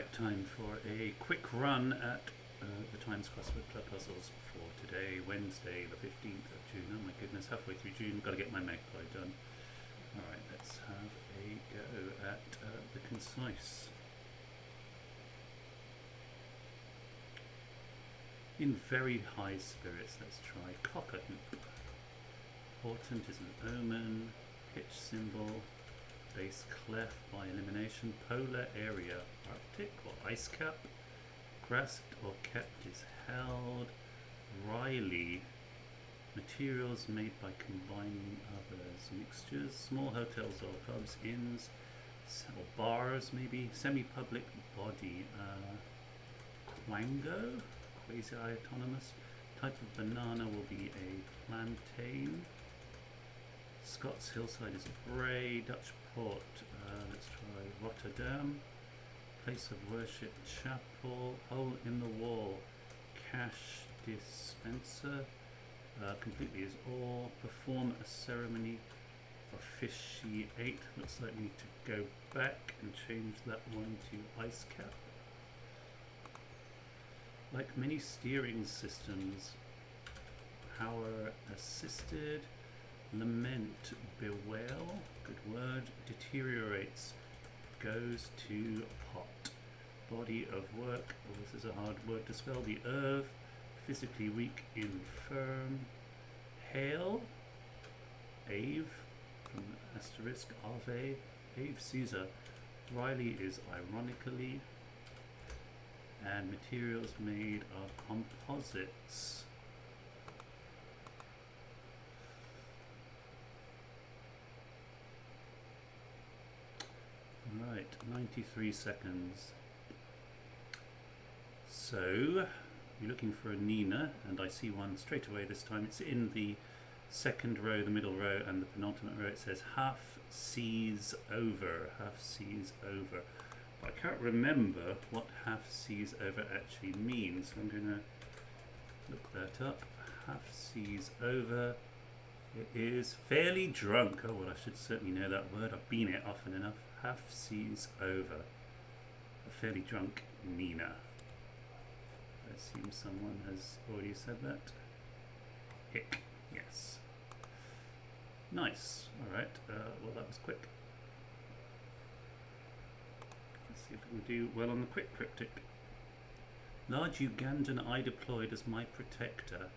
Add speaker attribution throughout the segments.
Speaker 1: Alright, time for a quick run at the Times Crossword Club puzzles for today, Wednesday the 15th of June. Oh my goodness, halfway through June, got to get my magpie done. Alright, let's have a go at the concise. In very high spirits, let's try cock-a-hoop. Portent is an omen, pitch symbol, base clef by elimination, polar area, Arctic or ice cap, grasped or kept is held, Riley, materials made by combining others, mixtures, small hotels or pubs, inns, or bars maybe, semi-public body, quango, quasi-autonomous, type of banana will be a plantain, Scots hillside is Bray, Dutch port, let's try Rotterdam, place of worship chapel, hole in the wall, cash dispenser, completely is all, perform a ceremony, officiate, looks like we need to go back and change that one to ice cap. Like many steering systems, power assisted, lament, bewail, good word, deteriorates, goes to pot, body of work, oh this is a hard word to spell, the earth, physically weak, infirm, hail, Ave, from asterisk, Ave, Caesar, Riley is ironically, and materials made are composites. Right, 93 seconds. So, you're looking for a Nina, and I see one straight away this time. It's in the second row, the middle row, and the penultimate row. It says half seas over, half seas over. But I can't remember what half seas over actually means, so I'm going to look that up. Half seas over. It is fairly drunk. Oh, well, I should certainly know that word. I've been it often enough. Half seas over. A fairly drunk Nina. I assume someone has already said that. Hick, yes. Nice. Alright, well that was quick. Let's see if we can do well on the quick cryptic. Large Ugandan I deployed as my protector.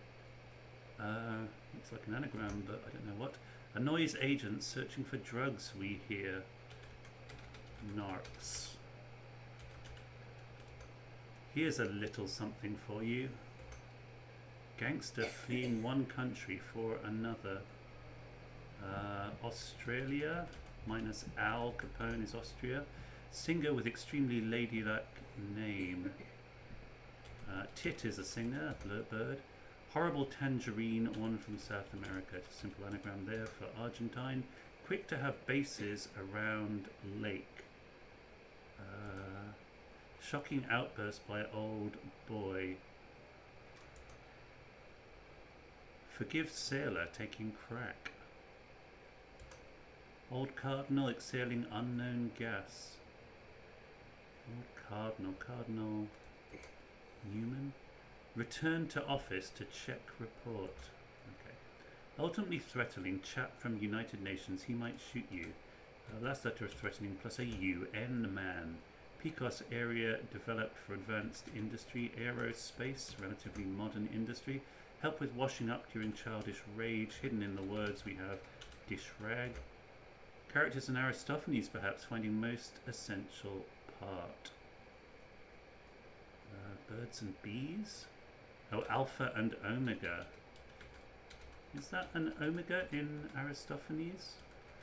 Speaker 1: Looks like an anagram, but I don't know what. A noise agent searching for drugs, we hear. Narcs. Here's a little something for you. Gangster fleeing one country for another. Australia, minus Al Capone is Austria. Singer with extremely ladylike name. Tit is a singer, bird. Horrible tangerine, one from South America. It's a simple anagram there for Argentine. Quick to have bases around lake. Shocking outburst by old boy. Forgive sailor taking crack. Old cardinal exhaling unknown gas. Old Cardinal Newman. Return to office to check report. Okay. Ultimately threatening, chap from United Nations, he might shoot you. Last letter of threatening plus a UN man. Picos area developed for advanced industry, aerospace, relatively modern industry. Help with washing up during childish rage, hidden in the words we have dish rag. Characters in Aristophanes perhaps finding most essential part. Birds and bees? Oh, alpha and omega. Is that an omega in Aristophanes?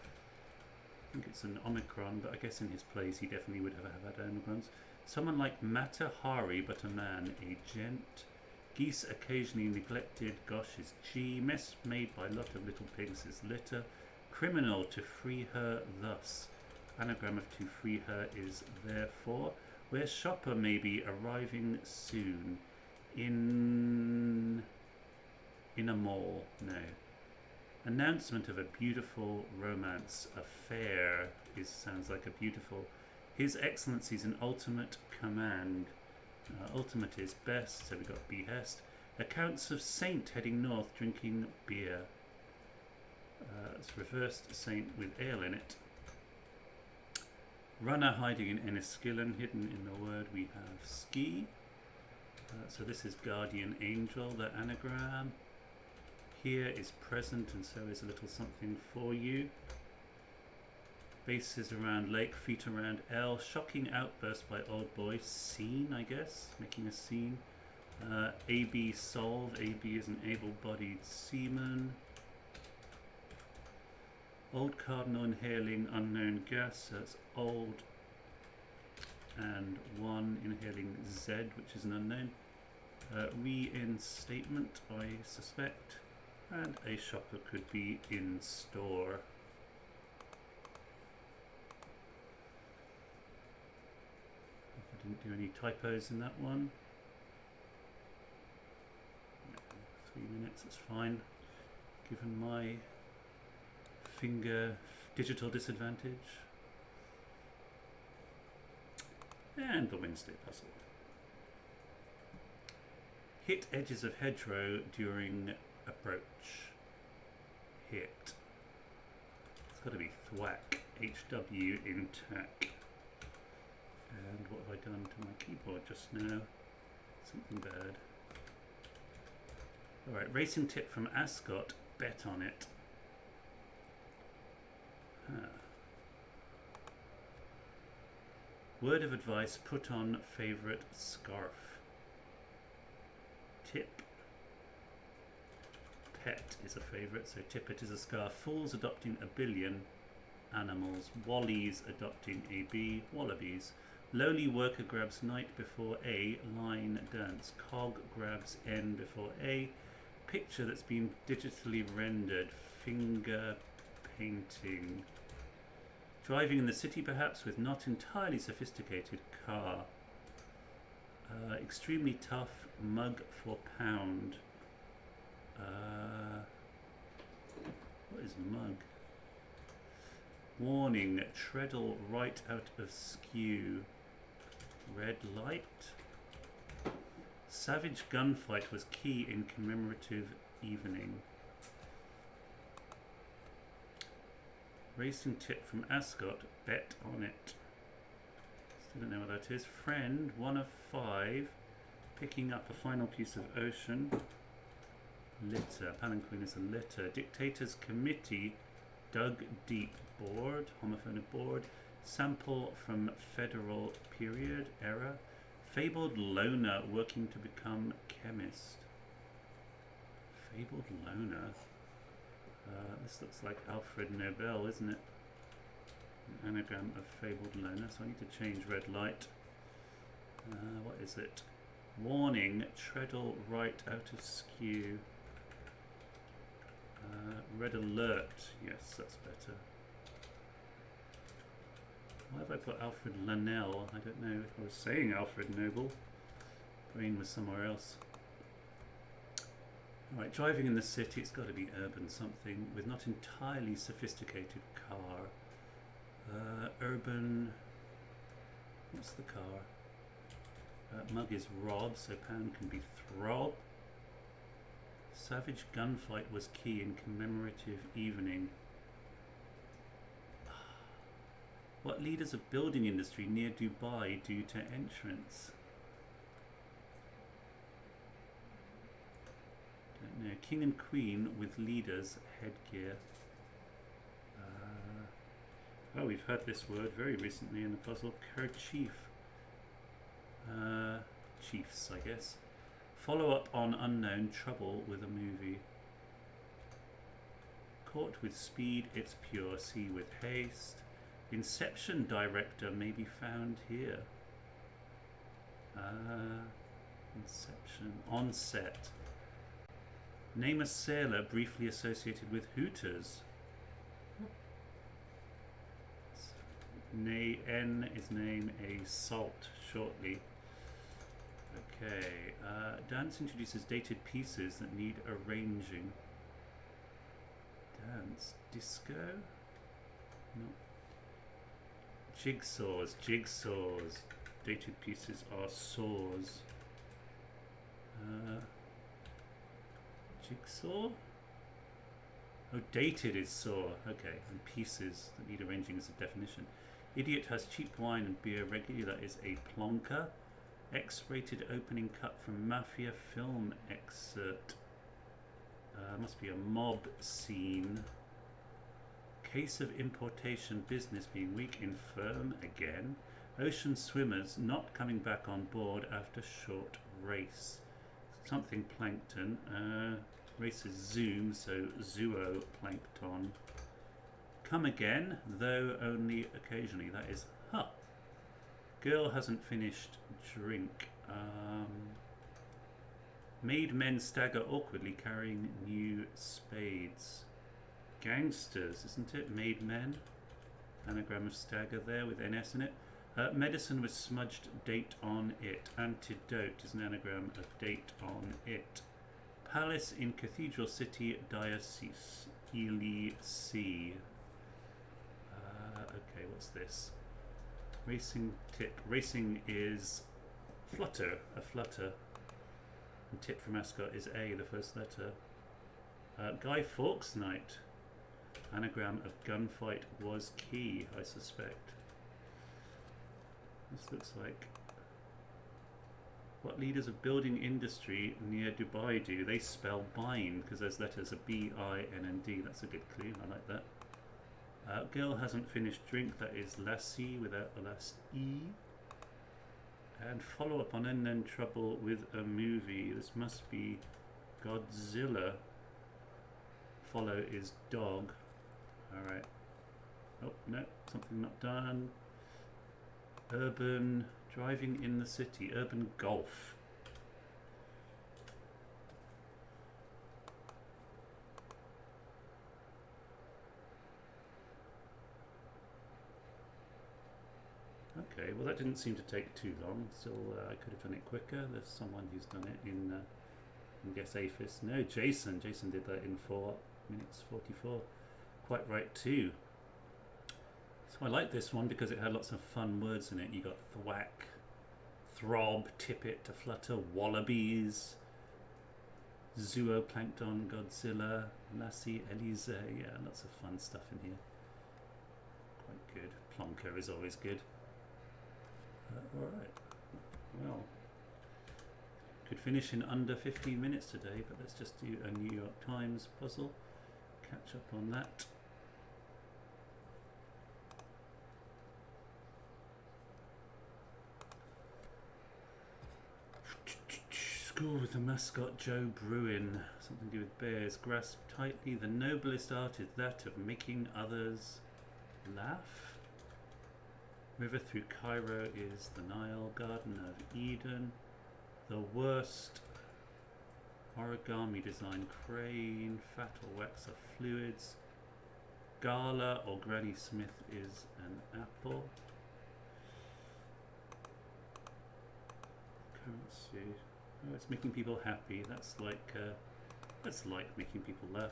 Speaker 1: I think it's an omicron, but I guess in his plays he definitely would have had omicrons. Someone like Matahari, but a man, a gent. Geese occasionally neglected, gosh is G. Mess made by lot of little pigs is litter. Criminal to free her thus. Anagram of to free her is therefore. Where shopper may be arriving soon. In a mall, no. Announcement of a beautiful romance affair sounds like a beautiful His Excellency's an ultimate command. Ultimate is best, so we got behest. Accounts of saint heading north drinking beer. It's reversed saint with ale in it. Runner hiding in Enniskillen, hidden in the word we have ski. So this is guardian angel, the anagram. Here is present, and so is a little something for you. Bases around lake, feet around L. Shocking outburst by old boy. Scene, I guess, making a scene. AB solved. AB is an able-bodied seaman. Old cardinal inhaling unknown gas, so it's old. And one inhaling Z, which is an unknown. Reinstatement, I suspect. And a shopper could be in store. I didn't do any typos in that one. 3 minutes, it's fine. Given my finger digital disadvantage. And the Wednesday puzzle. Hit edges of hedgerow during approach. Hit. It's got to be thwack. HW in tack. And what have I done to my keyboard just now? Something bad. Alright, racing tip from Ascot. Bet on it. Word of advice, put on favourite scarf. Tip. Pet is a favourite, so tippet is a scarf. Fools adopting a billion. Animals. Wallies adopting a bee. Wallabies. Lowly worker grabs night before A. Line dance. Cog grabs N before A. Picture that's been digitally rendered. Finger painting. Driving in the city perhaps with not entirely sophisticated car. Extremely tough. Mug for pound. What is mug? Warning, treadle right out of skew. Red light. Savage gunfight was key in commemorative evening. Racing tip from Ascot, bet on it. Still don't know what that is. Friend, 1 of 5. Picking up a final piece of ocean. Litter, palanquin is a litter. Dictators committee, dug deep. Board, homophonic board. Sample from federal period, era. Fabled loner working to become chemist. Fabled loner. This looks like Alfred Nobel, isn't it? An anagram of fabled loner, so I need to change red light. What is it? Warning, treadle right out of skew. Red alert, yes, that's better. Why have I put Alfred Lanell? I don't know if I was saying Alfred Nobel. Brain was somewhere else. Alright, driving in the city, it's got to be urban something with not entirely sophisticated car. Urban, what's the car? Mug is rob, so pound can be throb. Savage gunfight was key in commemorative evening. What leaders of building industry near Dubai do to entrance? Don't know. King and Queen with leaders headgear. Oh, we've had this word very recently in the puzzle. Kerchief. Chiefs, I guess. Follow up on unknown trouble with a movie. Caught with speed, it's pure. See with haste. Inception director may be found here. Inception. On set. Name a sailor briefly associated with Hooters. N is name a salt shortly. Okay. Dance introduces dated pieces that need arranging. Dance. Disco? No. Jigsaws, jigsaws. Dated pieces are saws. Jigsaw? Oh, dated is saw. Okay, and pieces that need arranging is a definition. Idiot has cheap wine and beer regularly. That is a plonker. X-rated opening cut from Mafia film excerpt. Must be a mob scene. Case of importation business being weak, infirm again. Ocean swimmers not coming back on board after short race. Something plankton. Race is zoom, so zooplankton. Come again, though only occasionally. That is Girl hasn't finished drink. Made men stagger awkwardly carrying new spades. Gangsters, isn't it? Made men. Anagram of stagger there with NS in it. Medicine with smudged date on it. Antidote is an anagram of date on it. Palace in Cathedral City Diocese. Ely C. Okay, what's this? Racing tip. Racing is flutter, a flutter. And tip for mascot is A, the first letter. Guy Fawkes Night. Anagram of gunfight was key, I suspect. This looks like what leaders of building industry near Dubai do. They spell bind because those letters are B-I-N-N-D. That's a good clue. I like that. Girl hasn't finished drink. That is lassie without the last E. And follow up on and then trouble with a movie. This must be Godzilla. Follow is dog. Alright. Oh, no. Something not done. Urban driving in the city. Urban golf. Okay, well that didn't seem to take too long, so I could have done it quicker. There's someone who's done it in guess Aphis. No, Jason. Jason did that in 4 minutes 44. Quite right too. So I like this one because it had lots of fun words in it. You got thwack, throb, tippet, to flutter, wallabies, zooplankton, Godzilla, lassie, Elise. Yeah, lots of fun stuff in here. Quite good. Plonker is always good. Alright, well, could finish in under 15 minutes today, but let's just do a New York Times puzzle, catch up on that. School with the mascot Joe Bruin, something to do with bears. Grasp tightly, the noblest art is that of making others laugh. River through Cairo is the Nile. Garden of Eden. The worst origami design. Crane. Fat or wax of fluids. Gala or Granny Smith is an apple. Currency. Oh, it's making people happy. That's like making people laugh.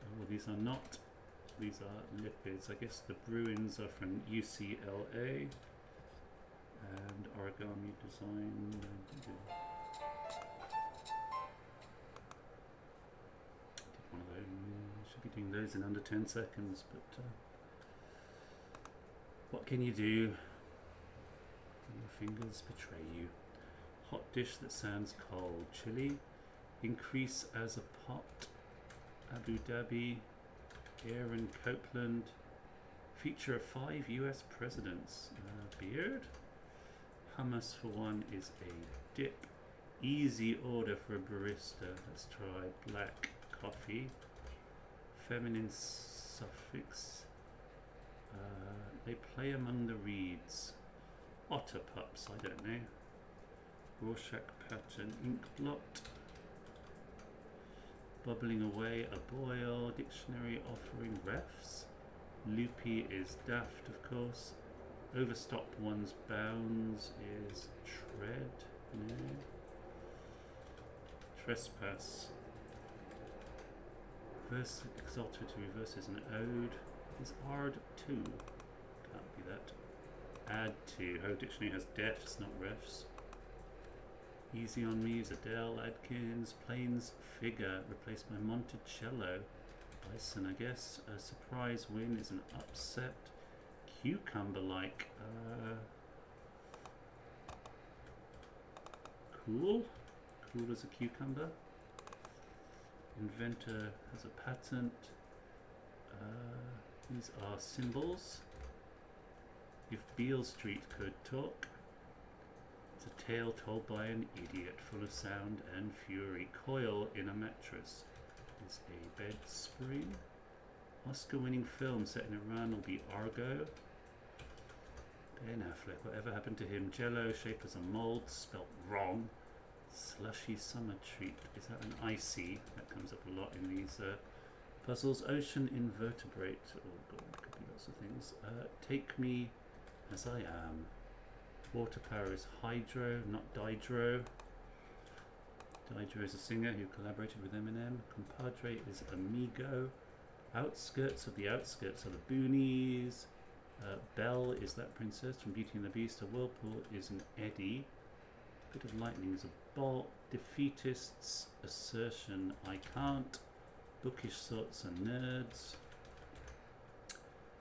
Speaker 1: Oh, these are not. These are lipids. I guess the Bruins are from UCLA. And origami design. Did one of those. Should be doing those in under 10 seconds, but what can you do? Your fingers betray you. Hot dish that sounds cold. Chili. Increase as a pot. Abu Dhabi. Aaron Copeland. Feature of 5 US presidents. Beard. Hummus for one is a dip. Easy order for a barista. Let's try black coffee. Feminine suffix. They play among the reeds. Otter pups, I don't know. Rorschach pattern ink blot. Bubbling away, a boil. Dictionary offering refs. Loopy is daft, of course. Overstop one's bounds is tread. No. Trespass. Reverse Exalter to reverse is an ode. Is ard 2? Can't be that. Add to. Her dictionary has defs, not refs. Easy on Me is Adele Adkins. Plains Figure replaced by Monticello. Bison, I guess. A surprise win is an upset. Cucumber-like. Cool. Cool as a cucumber. Inventor has a patent. These are symbols. If Beale Street could talk. It's a tale told by an idiot, full of sound and fury. Coil in a mattress is a bed spring. Oscar-winning film set in Iran will be Argo. Ben Affleck, whatever happened to him? Jello, shaped as a mold, spelt wrong. Slushy summer treat. Is that an icy? That comes up a lot in these puzzles. Ocean invertebrate. Oh god, could be lots of things. Take me as I am. Water power is hydro, not dydro. Dydro is a singer who collaborated with Eminem. Compadre is amigo. Outskirts of the outskirts are the boonies. Belle is that princess from Beauty and the Beast. A whirlpool is an eddy. Bit of lightning is a bolt. Defeatists, assertion, I can't. Bookish sorts are nerds.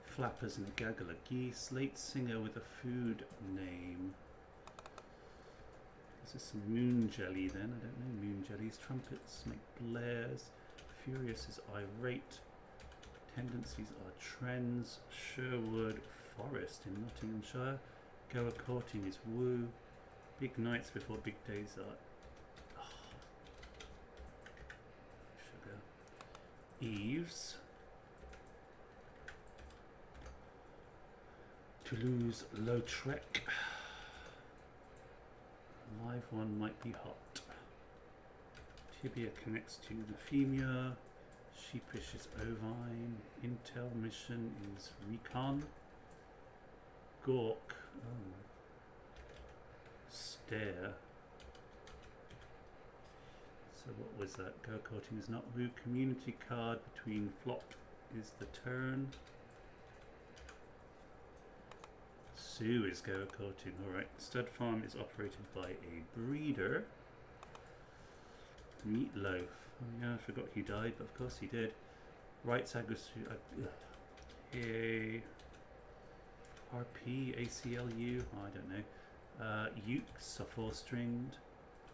Speaker 1: Flappers and a gaggle of geese. Late singer with a food name. Is this some moon jelly then? I don't know moon jellies. Trumpets make blares. Furious is irate. Tendencies are trends. Sherwood Forest in Nottinghamshire. Goa courting is woo. Big nights before big days are sugar. Eves. Toulouse-Lautrec. Live one might be hot. Tibia connects to the femur. Sheepish is ovine. Intel mission is recon. Gawk. Oh. Stare. So what was that? Go courting is not woo. Community card between flop is the turn. Sue is go courting. Alright. Stud farm is operated by a breeder. Meatloaf. Oh yeah, I forgot he died, but of course he did. Rights Agrisu. RP, ACLU, I don't know. Ukes are four-stringed.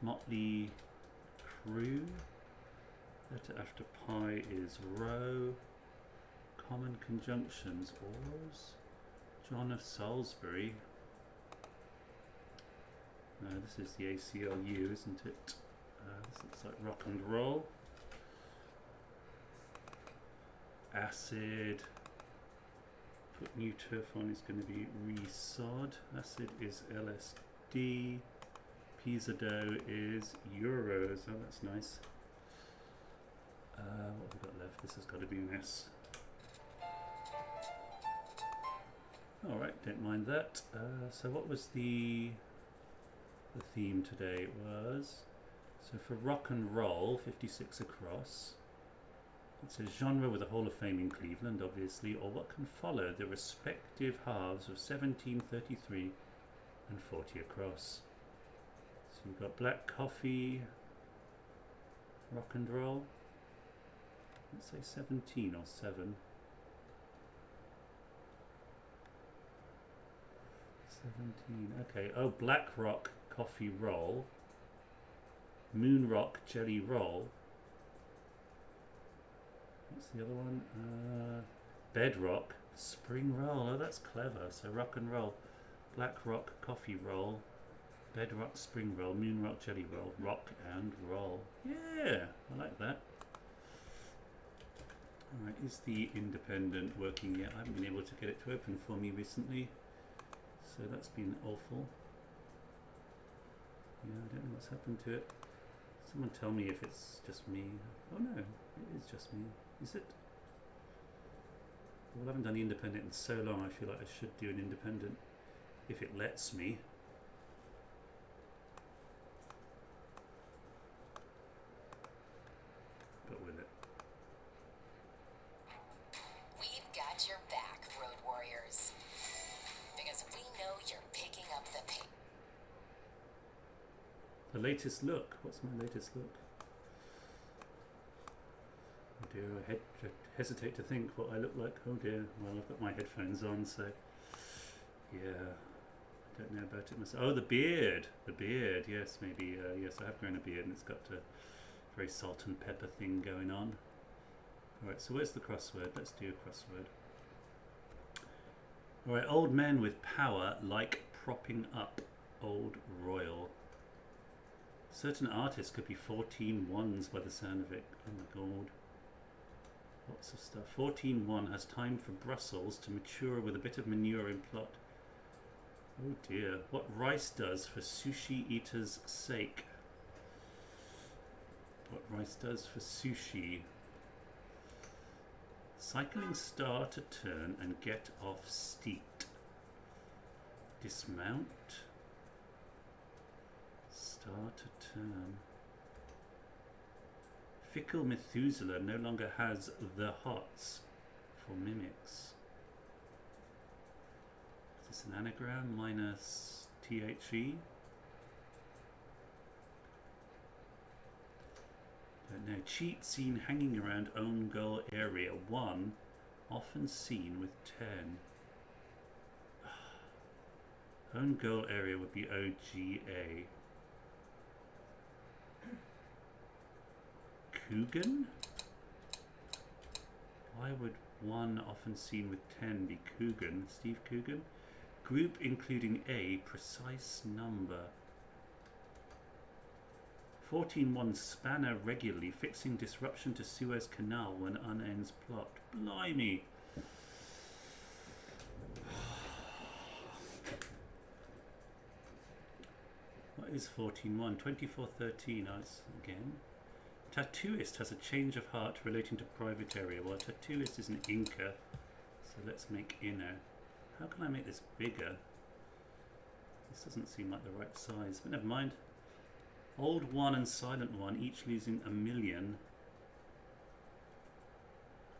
Speaker 1: Motley Crew. Letter after pi is row. Common conjunctions, ors. John of Salisbury. This is the ACLU, isn't it? This looks like rock and roll. Acid. Put new turf on is going to be resod. Acid is LSD. Pizza dough is euros. Oh, that's nice. What have we got left? This has got to be an S. Alright, don't mind that. So what was the theme today? It was, so for rock and roll, 56 across. It says genre with a Hall of Fame in Cleveland, obviously, or what can follow the respective halves of 17, 33 and 40 across. So you've got black coffee, rock and roll. Let's say 17 or 7. 17, okay. Oh, black rock coffee roll. Moon rock jelly roll. What's the other one? Bedrock spring roll. Oh, that's clever. So rock and roll. Black rock coffee roll. Bedrock spring roll. Moon rock jelly roll. Rock and roll. Yeah, I like that. Alright, is the independent working yet? I haven't been able to get it to open for me recently. So that's been awful. Yeah, I don't know what's happened to it. Someone tell me if it's just me. Oh no, it is just me. Is it? Well, I haven't done the independent in so long, I feel like I should do an independent if it lets me. But will it? latest look. What's my latest look? Oh dear, I hesitate to think what I look like. Oh dear. Well, I've got my headphones on, so yeah. I don't know about it myself. Oh, the beard. The beard. Yes, maybe. Yes, I have grown a beard, and it's got a very salt and pepper thing going on. All right. So where's the crossword? Let's do a crossword. All right. Old men with power like propping up old royal. Certain artists could be 14 ones by the sound of it. Oh my god. Lots of stuff. 14-1 has time for Brussels to mature with a bit of manure in plot. Oh dear. What rice does for sushi eaters' sake. What rice does for sushi. Cycling star to turn and get off steet. Dismount. Star to turn. Fickle Methuselah no longer has the hots for mimics. Is this an anagram? Minus THE? Don't know. Cheat seen hanging around own goal area 1, often seen with 10. Own goal area would be OGA. Coogan? Why would 1 often seen with 10 be Coogan? Steve Coogan? Group including A, precise number. 14-1 spanner regularly, fixing disruption to Suez Canal when unends plot. Blimey! What is 14-1? 24-13, again. Tattooist has a change of heart relating to private area. Well, tattooist is an inker, so let's make inner. How can I make this bigger? This doesn't seem like the right size, but never mind. Old 1 and silent 1, each losing 1,000,000.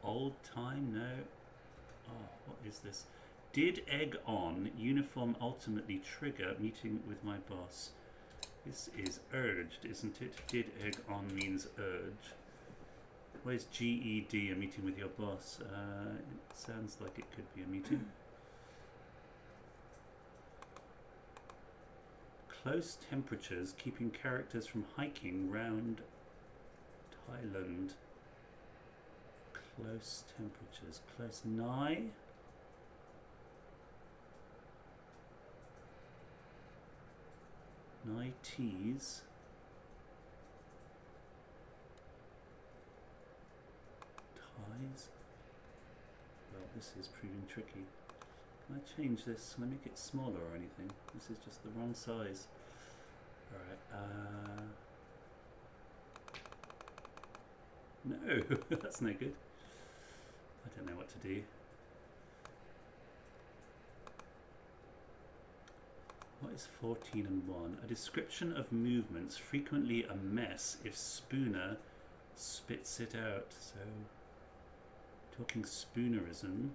Speaker 1: Old time? No. Oh, what is this? Did egg on, uniform ultimately trigger, meeting with my boss. This is urged, isn't it? Did egg on means urge. Where's GED, a meeting with your boss? It sounds like it could be a meeting. Close temperatures keeping characters from hiking round Thailand. Close temperatures. Close nigh. Nigh teas. Ties. Well, this is proving tricky. Can I change this? Can I make it smaller or anything? This is just the wrong size. Alright, no, that's no good. I don't know what to do. What is 14-1? A description of movements, frequently a mess if Spooner spits it out. So, talking Spoonerism.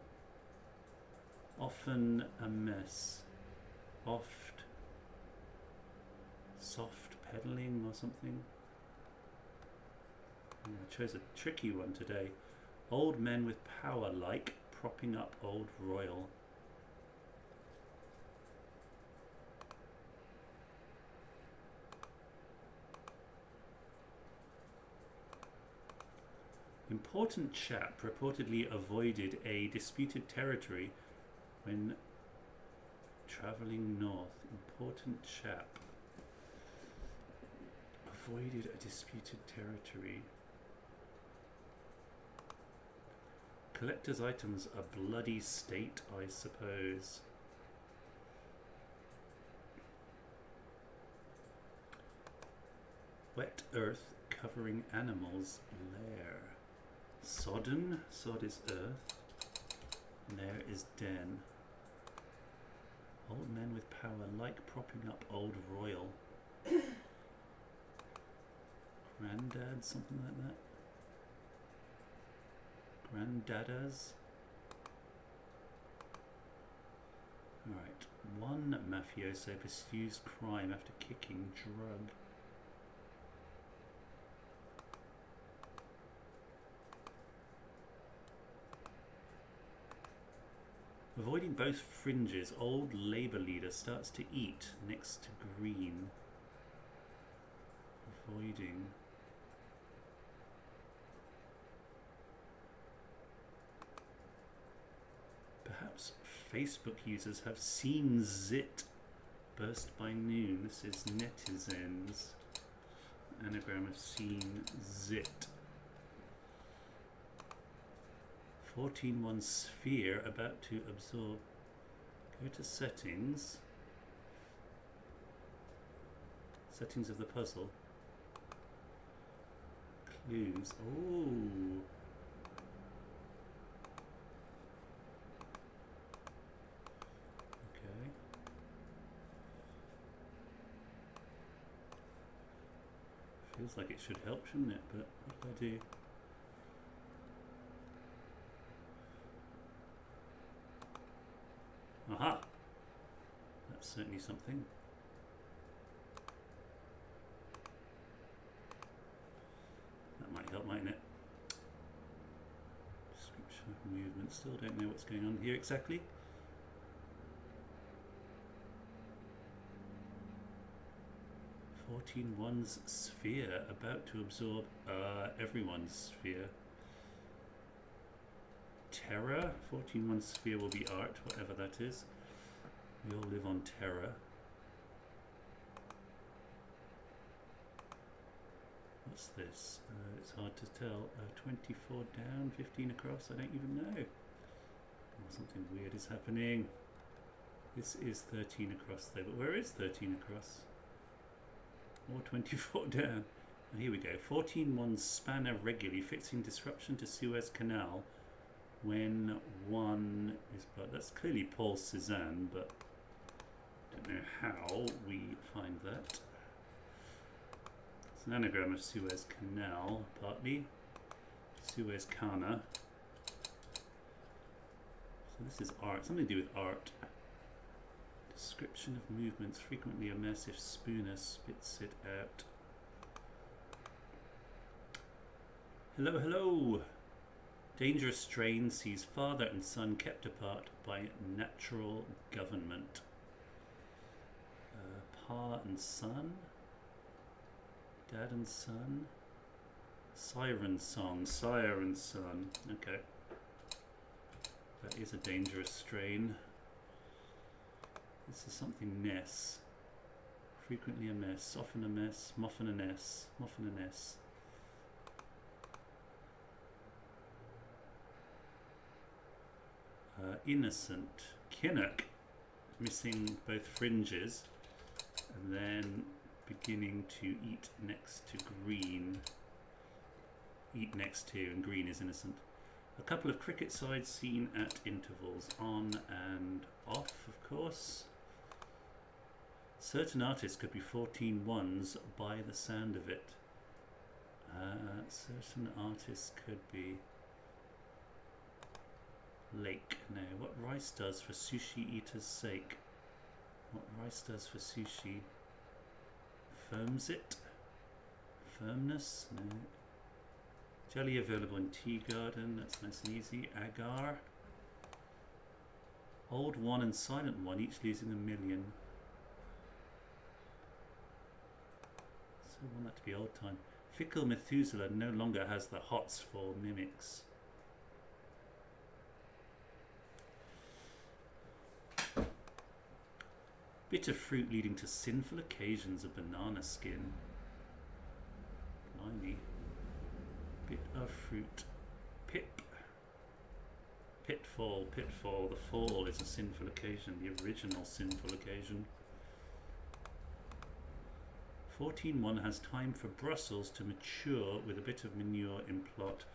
Speaker 1: Often a mess. Oft. Soft pedaling or something. I chose a tricky one today. Old men with power like propping up old royal. Important chap reportedly avoided a disputed territory when travelling north. Important chap avoided a disputed territory. Collector's items a bloody state, I suppose. Wet earth covering animals' lair. Sodden, sod is earth. Lair is den. Old men with power like propping up old royal. Granddad, something like that. Granddadas. Alright. One mafioso pursues crime after kicking drug. Avoiding both fringes. Old Labour leader starts to eat next to green. Avoiding. Perhaps Facebook users have seen Zit burst by noon. This is netizens. Anagram of seen Zit. 14.1 sphere about to absorb. Go to settings. Settings of the puzzle. Clues. Oh. Okay. Feels like it should help, shouldn't it? But what do I do? Aha! That's certainly something. That might help, mightn't it? Description of movement. Still don't know what's going on here exactly. One's sphere about to absorb everyone's sphere. Terra. 14.1 sphere will be art, whatever that is. We all live on Terra. What's this? It's hard to tell. 24 down, 15 across. I don't even know. Oh, something weird is happening. This is 13 across though, but where is 13 across? Or 24 down. And here we go. 14.1 spanner regularly fixing disruption to Suez Canal when one is, but that's clearly Paul Cézanne, but don't know how we find that. It's an anagram of Suez Canal, partly. Suez Kana. So this is art, something to do with art. Description of movements, frequently immersive spooner spits it out. Hello, hello! Dangerous strain sees father and son kept apart by natural government. Pa and son? Dad and son? Siren song, sire and son. Okay. That is a dangerous strain. This is something Ness. Frequently a mess, often a mess, muffin an S, muffin an S. Innocent. Kinnock. Missing both fringes. And then beginning to eat next to green. Eat next to, and green is innocent. A couple of cricket sides seen at intervals. On and off, of course. Certain artists could be 14.1s by the sound of it. Certain artists could be Lake. No, what rice does for sushi eater's sake? What rice does for sushi? Firms it? Firmness? No. Jelly available in Tea Garden. That's nice and easy. Agar. Old One and Silent One, each losing 1 million. So I want that to be old time. Fickle Methuselah no longer has the hots for mimics. Bitter fruit leading to sinful occasions. A banana skin. Blimey. Bit of fruit. Pip. Pitfall, pitfall. The fall is a sinful occasion. The original sinful occasion. 14.1 has time for Brussels to mature with a bit of manure in plot.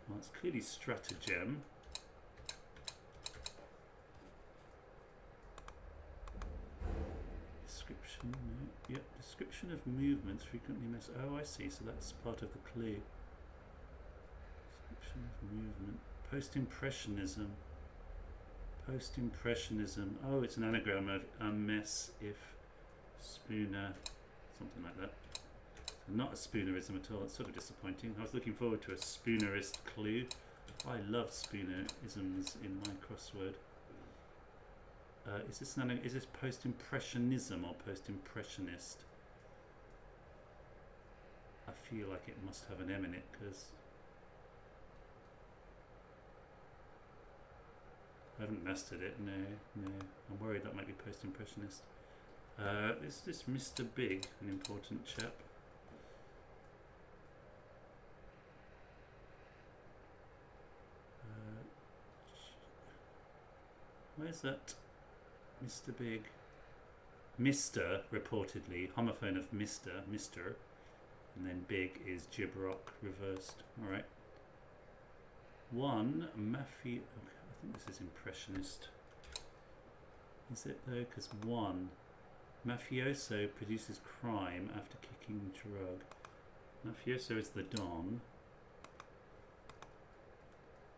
Speaker 1: Well, it's clearly stratagem. Description, no. Yep, description of movements frequently miss. Oh, I see, so that's part of the clue. Description of movement. Post-impressionism. Post-impressionism. Oh, it's an anagram of a mess if Spooner. Something like that. So not a Spoonerism at all. It's sort of disappointing. I was looking forward to a Spoonerist clue. I love Spoonerisms in my crossword. Is this post-impressionism or post-impressionist? I feel like it must have an M in it because I haven't mastered it. No. I'm worried that might be post-impressionist. Is this Mr. Big an important chap? Where's that Mr. Big? Mr. reportedly, homophone of Mr. And then big is Gibrock reversed. Alright. One, Mafia. Okay, I think this is impressionist. Is it though? Because one, mafioso produces crime after kicking drug. Mafioso is the Don.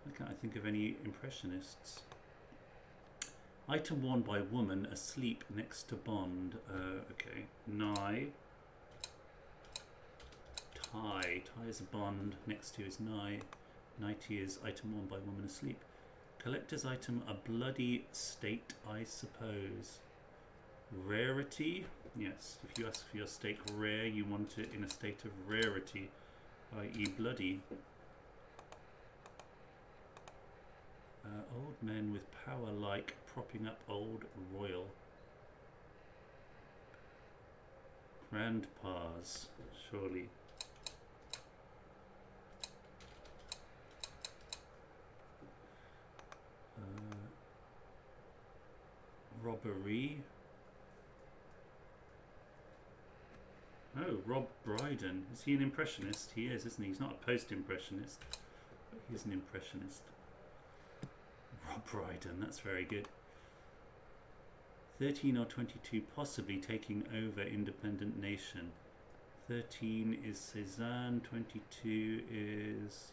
Speaker 1: Why can't I think of any impressionists? Item worn by woman asleep next to Bond. Okay. Nye. Tie. Tie is a Bond. Next to is Nye. Nighty is item worn by woman asleep. Collector's item, a bloody state, I suppose. Rarity. Yes, if you ask for your steak rare, you want it in a state of rarity, i.e. bloody. Old men with power like propping up old royal. Grandpas, surely. Robbery. Oh, Rob Brydon. Is he an impressionist? He is, isn't he? He's not a post-impressionist, but he's an impressionist. Rob Brydon, that's very good. 13 or 22, possibly taking over independent nation. 13 is Cézanne, 22 is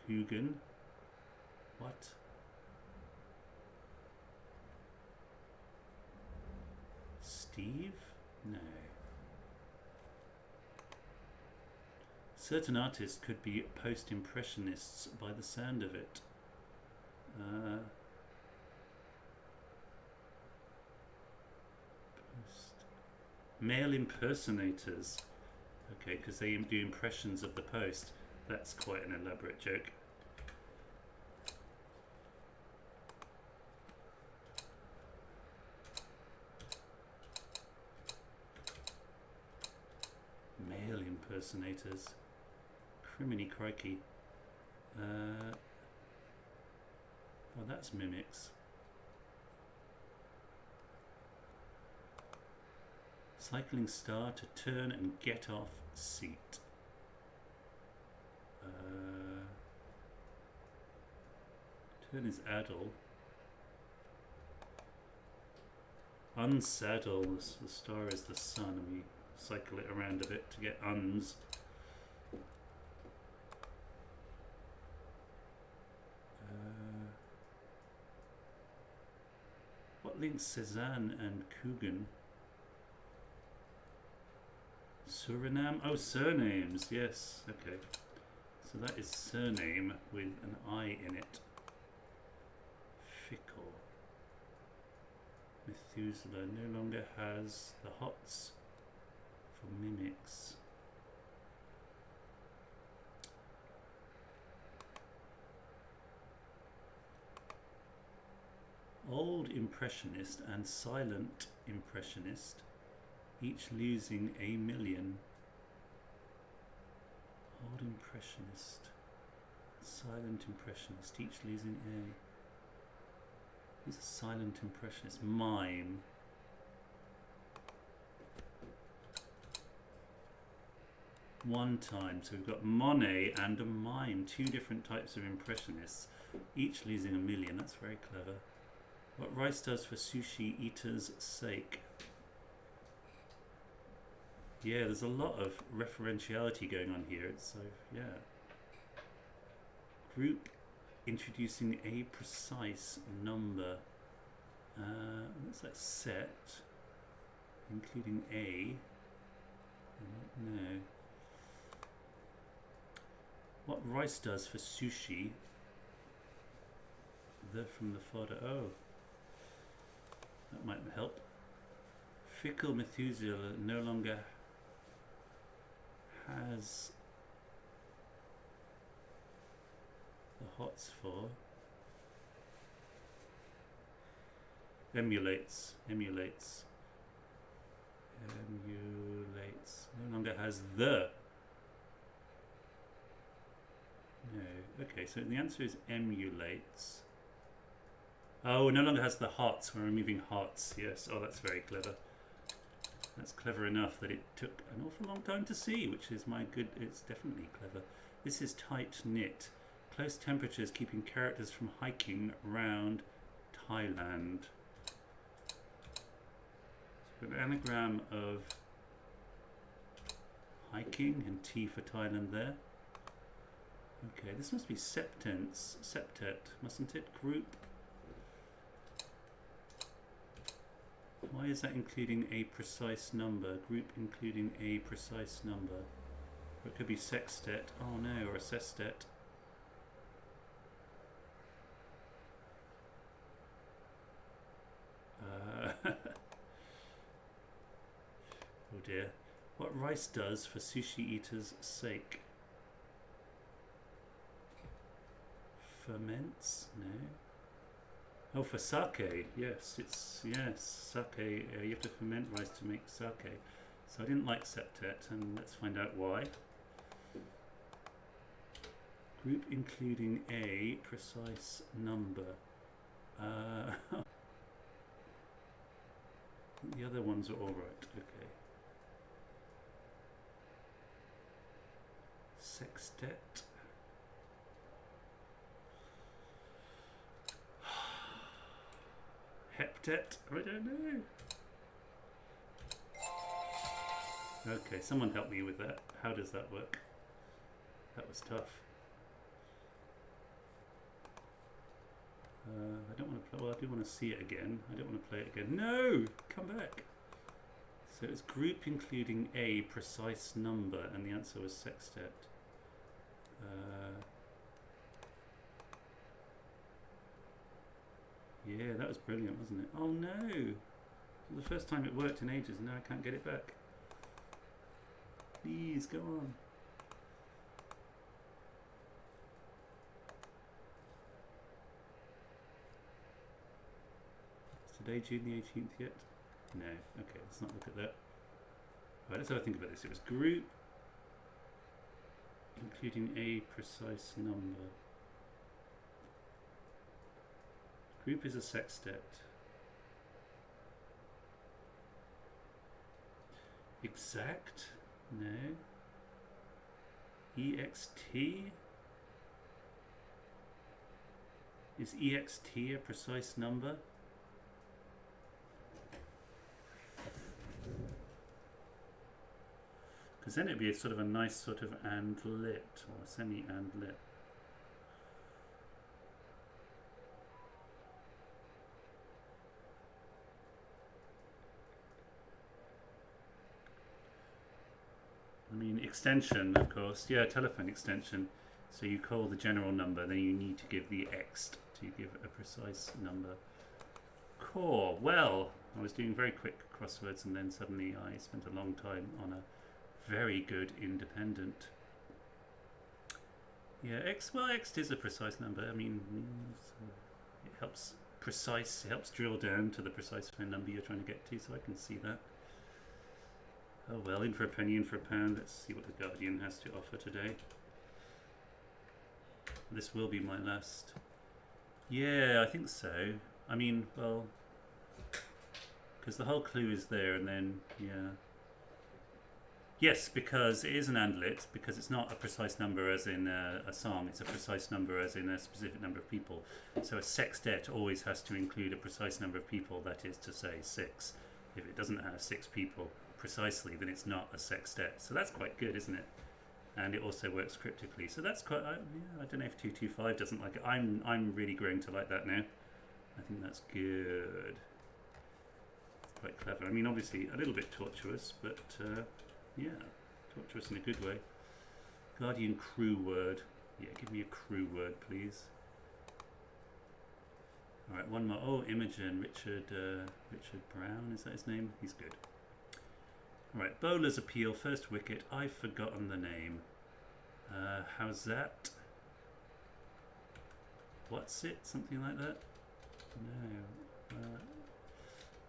Speaker 1: Coogan. What? Steve? No. Certain artists could be post-impressionists by the sound of it. Male impersonators. Okay, because they do impressions of the Post. That's quite an elaborate joke. Male impersonators. Criminy crikey. Oh, that's mimics. Cycling star to turn and get off seat. Turn is addle. Unsaddle, the star is the sun, and we cycle it around a bit to get uns. What links Cézanne and Coogan? Suriname? Oh, surnames, yes, okay. So that is surname with an I in it. Fickle. Methuselah no longer has the hots for mimics. Old impressionist and silent impressionist, each losing a million. Old impressionist, silent impressionist, each losing a. Who's a silent impressionist? Mime. One time, so we've got Monet and a mime, two different types of impressionists, each losing a million. That's very clever. What rice does for sushi eaters' sake. Yeah, there's a lot of referentiality going on here. So, yeah. Group introducing a precise number. What's that set? Including a. I don't know. What rice does for sushi The from the fodder. Oh, that might help. Fickle Methuselah no longer has the hots for. Emulates. No longer has the. No. Okay, so the answer is emulates. Oh, no longer has the hots. We're removing hots. Yes. Oh, that's very clever. That's clever enough that it took an awful long time to see, which is my good. It's definitely clever. This is tight knit. Close temperatures keeping characters from hiking round Thailand. So an anagram of hiking and T for Thailand there. Okay, this must be septents, septet, mustn't it? Group. Why is that including a precise number? Group including a precise number. Or it could be sextet. Oh no, or a sestet. Oh dear. What rice does for sushi eaters' sake? Ferments? No. Oh, for sake. Yes, it's sake. You have to ferment rice to make sake. So I didn't like septet, and let's find out why. Group including a precise number. The other ones are all right. Okay. Sextet. Heptet? I don't know. Okay, someone help me with that. How does that work? That was tough. I don't want to play. Well, I do want to see it again. I don't want to play it again. No! Come back! So it's group including a precise number, and the answer was sextet. Yeah, that was brilliant, wasn't it? Oh no! It was the first time it worked in ages, and now I can't get it back. Please, go on. Is today June the 18th yet? No. Okay, let's not look at that. Right, let's have a think about this. It was group including a precise number. Group is a sextet. Exact? No. EXT? Is EXT a precise number? Because then it'd be a sort of a nice sort of and lit, or semi and lit. I mean, extension, of course. Yeah, telephone extension. So you call the general number, then you need to give the ext to give a precise number. Core. Well, I was doing very quick crosswords, and then suddenly I spent a long time on a very good independent. Yeah, ext is a precise number. I mean, it helps precise. It helps drill down to the precise phone number you're trying to get to. So I can see that. Oh well, in for a penny, in for a pound. Let's see what the Guardian has to offer today. This will be my last. Yeah, I think so. I mean, well, because the whole clue is there, and then, yeah. Yes, because it is an andlet, because it's not a precise number as in a song, it's a precise number as in a specific number of people. So a sextet always has to include a precise number of people, that is to say 6. If it doesn't have 6 people precisely, then it's not a sextet. So that's quite good, isn't it? And it also works cryptically. So that's quite, yeah, I don't know if 225 doesn't like it. I'm really growing to like that now. I think that's good. It's quite clever. I mean, obviously a little bit tortuous, but yeah, tortuous in a good way. Guardian crew word. Yeah, give me a crew word, please. All right, one more. Oh, Imogen, Richard Brown, is that his name? He's good. All right, bowler's appeal, first wicket. I've forgotten the name. How's that? What's it? Something like that? No.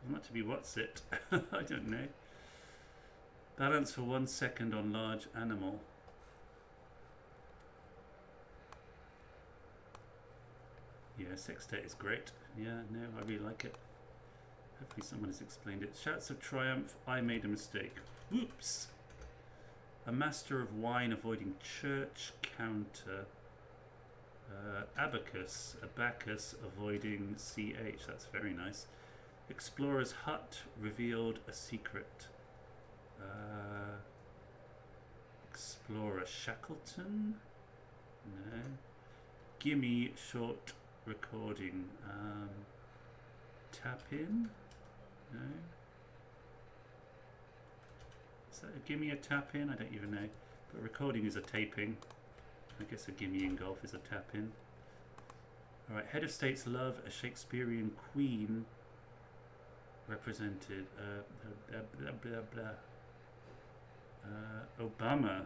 Speaker 1: Not to be what's it. I don't know. Balance for 1 second on large animal. Yeah, sextet is great. Yeah, no, I really like it. Hopefully someone has explained it. Shouts of triumph, I made a mistake. Whoops! A master of wine avoiding church counter. Abacus avoiding CH. That's very nice. Explorer's hut revealed a secret. Explorer Shackleton? No. Gimme short recording. Tap in? No. Is that a gimme a tap in? I don't even know. But recording is a taping. I guess a gimme in golf is a tap in. Alright, head of state's love a Shakespearean queen represented. Blah, blah, blah. Obama,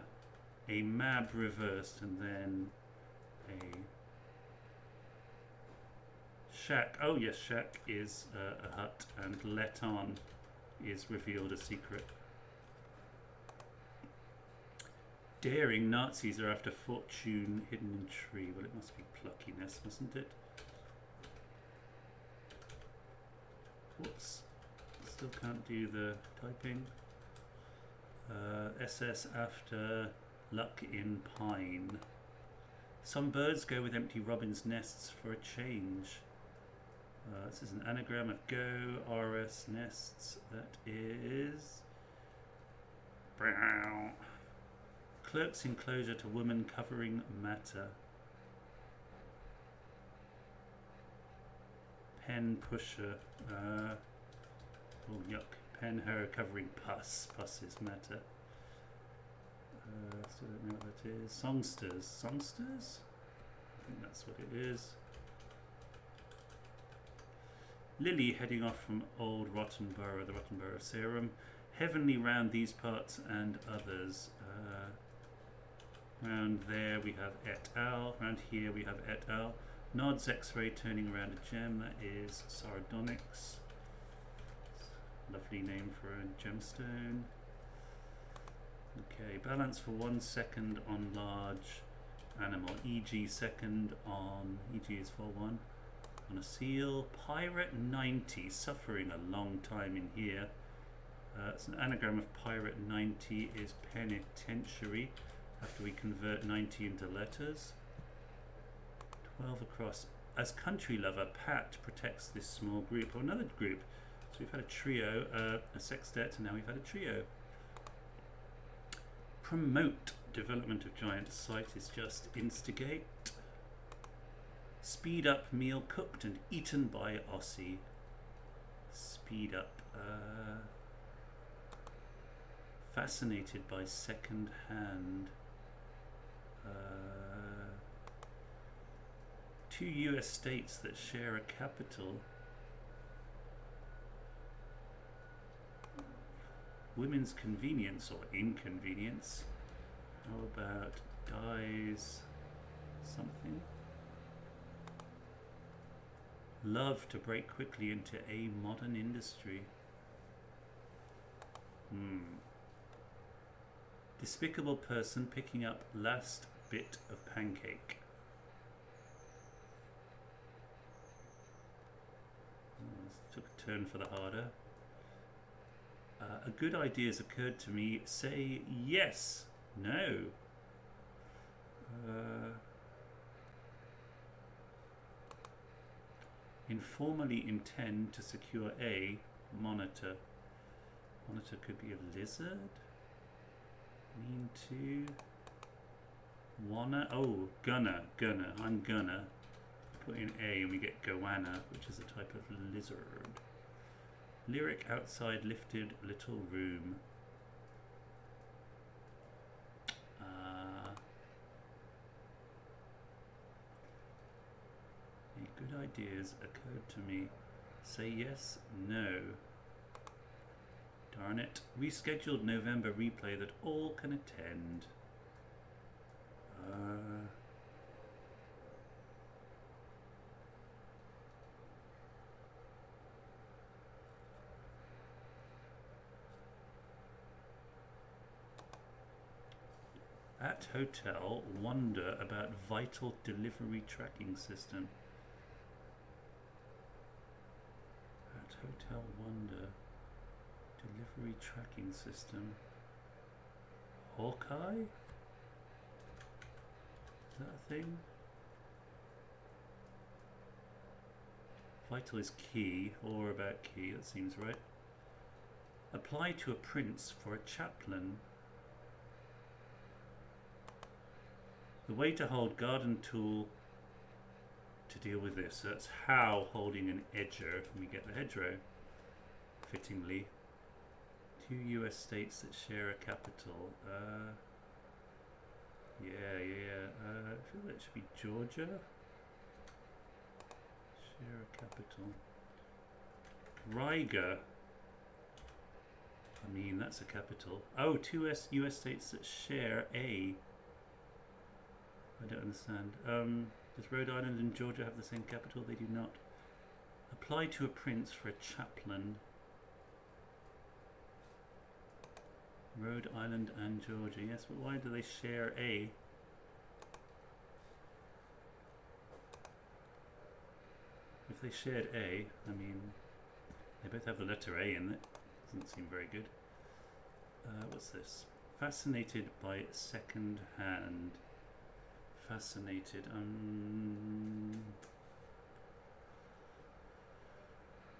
Speaker 1: a mab reversed, and then a shack. Oh yes, shack is a hut, and let on is revealed a secret. Daring Nazis are after fortune hidden in tree. Well, it must be pluckiness, mustn't it? Whoops. Still can't do the typing. SS after luck in pine. Some birds go with empty robin's nests for a change. This is an anagram of go, RS, nests. That is... Brow. Clerk's enclosure to woman covering matter. Pen pusher. Oh, yuck. Pen her covering pus. Pus is matter. Still don't know what that is. Songsters. Songsters? I think that's what it is. Lily heading off from Old Rottenborough, the Rottenborough Serum. Heavenly round these parts and others. Round there we have et al. Round here we have et al. Nods X-ray turning around a gem. That is sardonyx. Lovely name for a gemstone. Okay, balance for 1 second on large animal. EG second on, EG is for 1. On a seal. Pirate 90, suffering a long time in here. It's an anagram of pirate 90 is penitentiary. After we convert 90 into letters. 12 across. As country lover, Pat protects this small group, or another group. So we've had a trio, a sextet, and now we've had a trio. Promote development of giant site is just instigate. Speed up meal cooked and eaten by Aussie. Speed up. Fascinated by second hand. 2 US states that share a capital. Women's convenience or inconvenience. How about dies something? Love to break quickly into a modern industry. Despicable person picking up last bit of pancake. Took a turn for the harder. A good idea has occurred to me. Say yes. No. Informally intend to secure a monitor. Monitor could be a lizard. Mean to. Wanna. Oh, gonna. I'm gonna. Put in A and we get goanna, which is a type of lizard. Lyric outside lifted little room. A good ideas occurred to me. Say yes, no. Darn it. Rescheduled November replay that all can attend. At hotel, wonder about vital delivery tracking system. At hotel, wonder delivery tracking system. Hawkeye? Is that a thing? Vital is key, or about key, that seems right. Apply to a prince for a chaplain. The way to hold garden tool to deal with this. So that's how holding an edger. We get the hedgerow, fittingly. 2 US states that share a capital. I feel that should be Georgia. Share a capital. Riga. I mean, that's a capital. Oh, 2 US states that share a. I don't understand. Does Rhode Island and Georgia have the same capital? They do not. Apply to a prince for a chaplain. Rhode Island and Georgia. Yes, but why do they share a? If they shared a, I mean, they both have the letter A in it. Doesn't seem very good. What's this? Fascinated by second hand. Fascinated.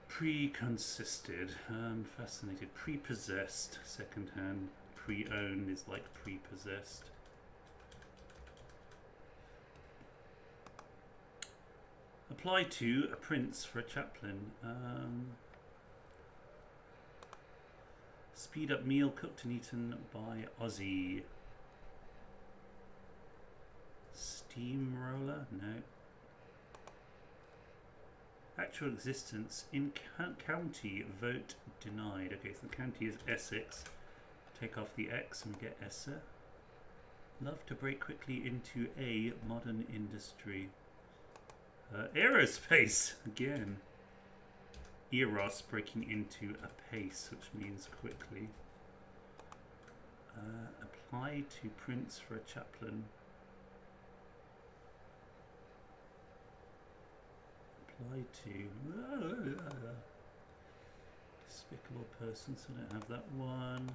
Speaker 1: Pre-consisted. Fascinated. Prepossessed. Second hand. Pre-owned is like prepossessed. Apply to a prince for a chaplain. Speed up meal cooked and eaten by Aussie. Steamroller? No. Actual existence in county, vote denied. Okay, so the county is Essex. Take off the X and get Essa. Love to break quickly into a modern industry. Aerospace again. Eros, breaking into a pace, which means quickly. Apply to prince for a chaplain. Apply to despicable person, so I don't have that one.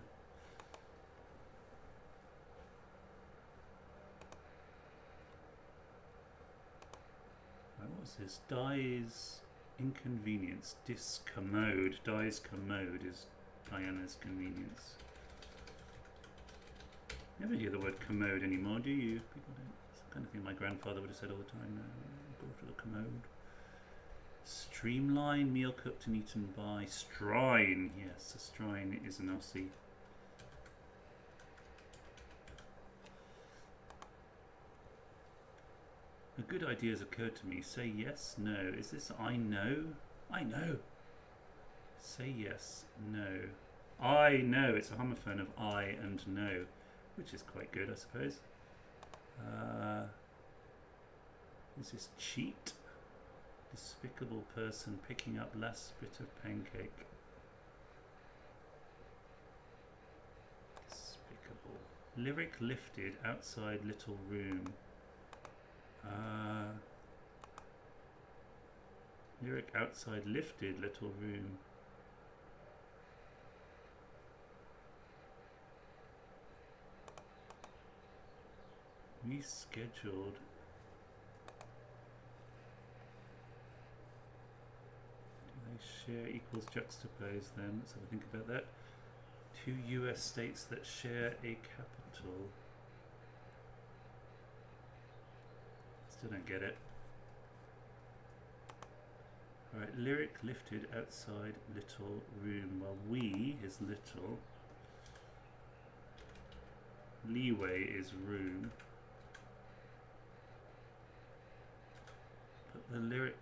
Speaker 1: What was this? Dies inconvenience. Discommode. Dies commode is Diana's convenience. Never hear the word commode anymore, do you? People don't. It's the kind of thing my grandfather would have said all the time. Go to the commode. Streamline, meal cooked and eaten by Strine. Yes, a Strine is an Aussie. A good idea has occurred to me. Say yes, no. Is this I know? I know. Say yes, no. I know. It's a homophone of I and no, which is quite good, I suppose. Is this cheat? Despicable person picking up last bit of pancake. Despicable. Lyric lifted outside little room. Lyric outside lifted little room. Rescheduled. Share equals juxtapose then. Let's have a think about that. 2 US states that share a capital. Still don't get it. Alright, lyric lifted outside little room. Well, we is little. Leeway is room. But the lyric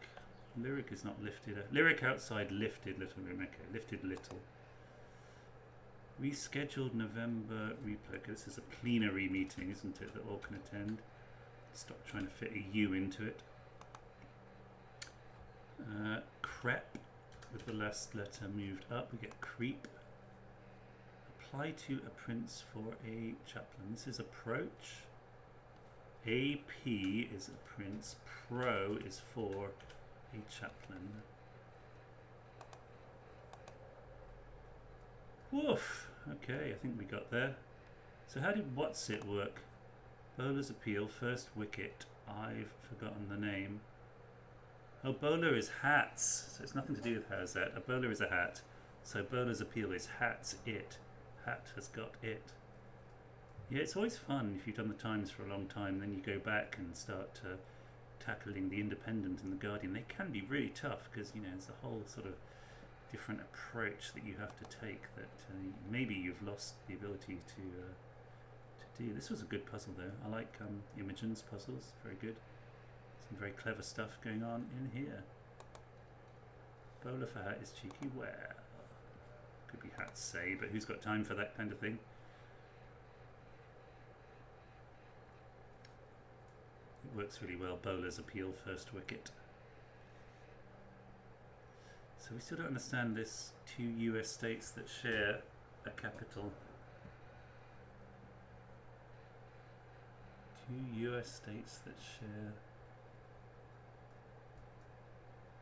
Speaker 1: Lyric is not lifted. Lyric outside lifted little room. Okay, lifted little. Rescheduled November replay. Okay, this is a plenary meeting, isn't it? That all can attend. Stop trying to fit a U into it. Crep with the last letter moved up. We get creep. Apply to a prince for a chaplain. This is approach. AP is a prince. Pro is for a chaplain. Woof. Okay, I think we got there. So how did what's it work? Bowler's appeal, first wicket. I've forgotten the name. Oh, bowler is hats. So it's nothing to do with how's that. A bowler is a hat. So bowler's appeal is hats it. Hat has got it. Yeah, it's always fun if you've done the Times for a long time. Then you go back and start tackling the Independent and the Guardian. They can be really tough because, you know, there's a whole sort of different approach that you have to take that maybe you've lost the ability to do. This was a good puzzle though. I like Imogen's puzzles. Very good. Some very clever stuff going on in here. Bowler for hat is cheeky. Well, could be hats say, but who's got time for that kind of thing? It works really well. Bowler's appeal, first wicket. So we still don't understand this. Two US states that share a capital. Two US states that share.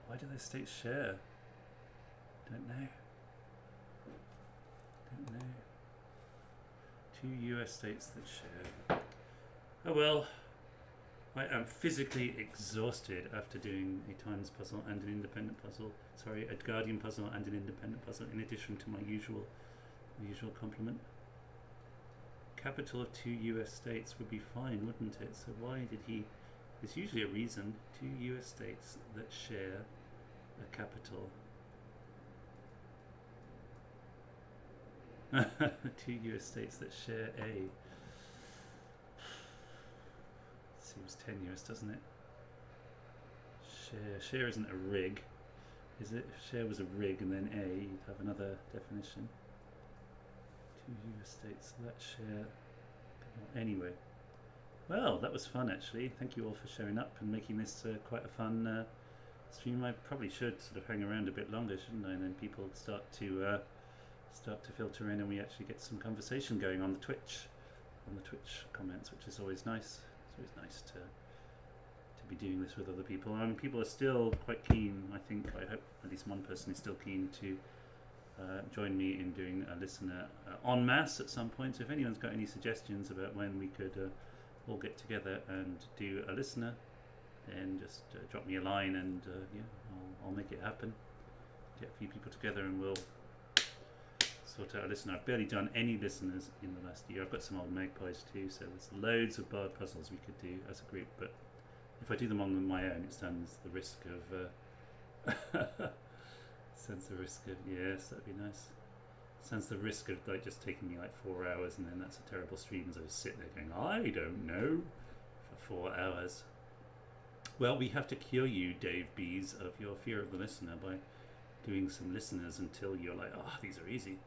Speaker 1: Why do those states share? Don't know. Don't know. Two US states that share. Oh well. I am physically exhausted after doing a Times puzzle and an Independent puzzle. Sorry, a Guardian puzzle and an Independent puzzle, in addition to my usual complement. Capital of two US states would be fine, wouldn't it? So why did he... There's usually a reason. Two US states that share a capital. Two US states that share a... Seems tenuous, doesn't it? Share isn't a rig, is it? If share was a rig and then A, you'd have another definition. Two US states that share. Anyway, well, that was fun actually. Thank you all for showing up and making this quite a fun stream. I probably should sort of hang around a bit longer, shouldn't I? And then people start to filter in, and we actually get some conversation going on the Twitch comments, which is always nice. It's always nice to be doing this with other people. People are still quite keen, I think. I hope at least one person is still keen to join me in doing a listener en masse at some point. So if anyone's got any suggestions about when we could all get together and do a listener, then just drop me a line and yeah, I'll make it happen. Get a few people together and we'll sort out a listener. I've barely done any listeners in the last year. I've got some old magpies too, so there's loads of bar puzzles we could do as a group, but if I do them on my own, it stands the risk of yes, that'd be nice. Stands the risk of like just taking me like 4 hours, and then that's a terrible stream as I sit there going, I don't know, for 4 hours. Well, we have to cure you, Dave Bees, of your fear of the listener by doing some listeners until you're like, oh, these are easy.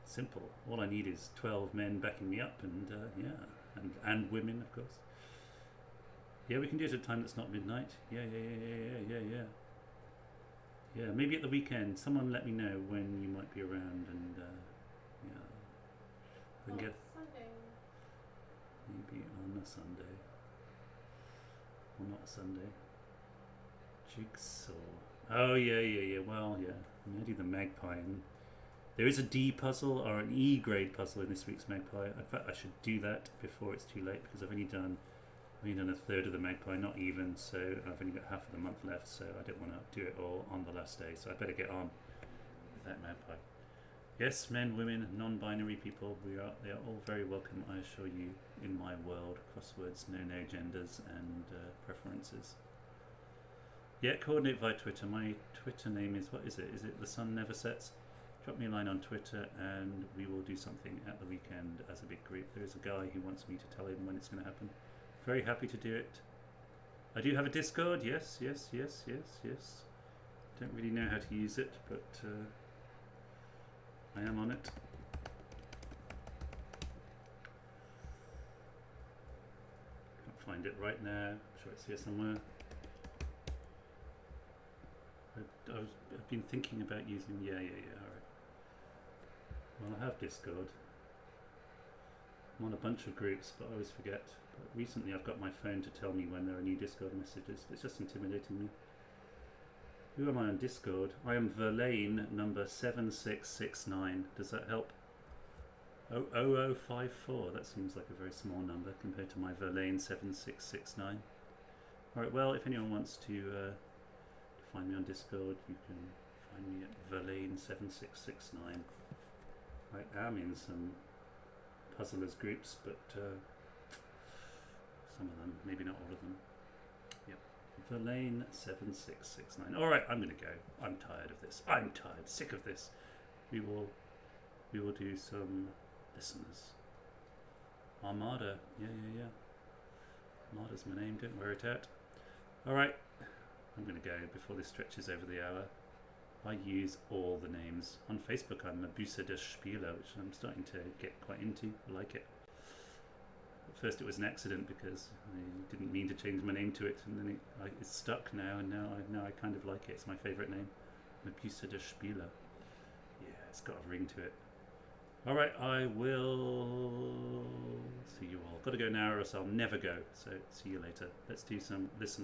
Speaker 1: Simple. All I need is 12 men backing me up, and yeah, and women, of course. Yeah, we can do it at a time that's not midnight. Yeah. Yeah, maybe at the weekend. Someone let me know when you might be around, and yeah, we can get
Speaker 2: Sunday.
Speaker 1: maybe on a Sunday. Well, not a Sunday. Jigsaw. Oh yeah. Well, yeah. I'm gonna do the magpie, and there is a D puzzle or an E grade puzzle in this week's magpie. In fact, I should do that before it's too late, because I've only done a third of the magpie, not even, so I've only got half of the month left, so I don't want to do it all on the last day, so I better get on with that magpie. Yes, men, women, non-binary people, they are all very welcome, I assure you, in my world. Crosswords, no genders and preferences. Yeah, coordinate via Twitter. My Twitter name is, what is it? Is it The Sun Never Sets? Drop me a line on Twitter and we will do something at the weekend as a big group. There is a guy who wants me to tell him when it's going to happen. Very happy to do it. I do have a Discord. Yes. Don't really know how to use it, but I am on it. Can't find it right now. I'm sure it's here somewhere. I've been thinking about using. Yeah. All right. Well, I have Discord. I'm on a bunch of groups, but I always forget. But recently I've got my phone to tell me when there are new Discord messages. It's just intimidating me. Who am I on Discord? I am Verlaine number 7669. Does that help? 00054. That seems like a very small number compared to my Verlaine 7669. Alright, well, if anyone wants to find me on Discord, you can find me at Verlaine 7669. I am in some puzzlers groups, but some of them, maybe not all of them. Yep. Verlaine 7669. Alright, I'm gonna go. I'm tired of this. I'm tired, sick of this. We will do some listeners. Armada. Yeah. Armada's my name, don't wear it out. Alright. I'm gonna go before this stretches over the hour. I use all the names. On Facebook I'm Mabuse des Spieler, which I'm starting to get quite into. I like it. At first it was an accident because I didn't mean to change my name to it, and then it's stuck now, and now I kind of like it. It's my favourite name. Mabuse des Spieler. Yeah, it's got a ring to it. Alright, I will see you all. Got to go now or else I'll never go. So see you later. Let's do some listen.